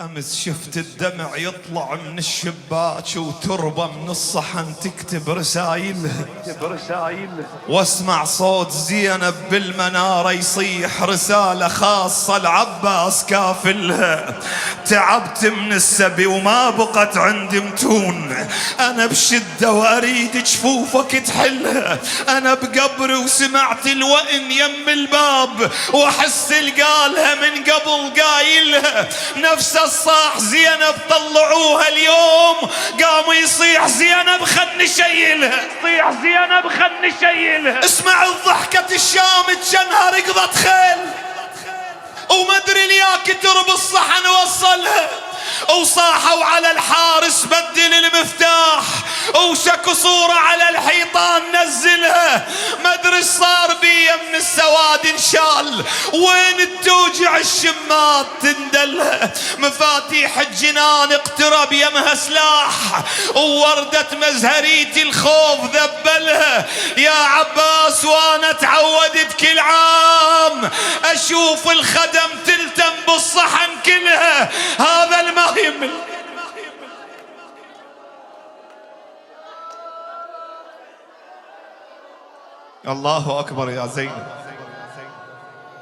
أمس شفت الدمع يطلع من الشباك وتربة من الصحن تكتب رسايلها، واسمع صوت زينب بالمنارة يصيح رسالة خاصة لعباس كافلها. تعبت من السبي وما بقت عندي متون، أنا بشدة وأريد جفوفك تحلها. أنا بقبري وسمعت الوئن يم الباب وأحس القالها من قبل قايلها. نفس الصاح زينب طلعوها اليوم، قاموا يصيح زينب خلني نشيلها، صيح زينب خلني نشيلها. اسمع الضحكة الشام تجنها ركضة خيل، وما ادري لياك ترب الصحن وصلها. وصاحوا على الحارس بدل المفتاح، وشكوا صورة على الحيطان نزلها. ما ادري صار بي من السواد انشال، وين التوجع الشمات تندلها. مفاتيح الجنان اقترب يمها سلاح، ووردة مزهريتي الخوف ذبلها. يا عباس وانا تعودت كل عام اشوف الخدم تلتم بالصحن كلها، هذا المهم. الله اكبر يا زينب.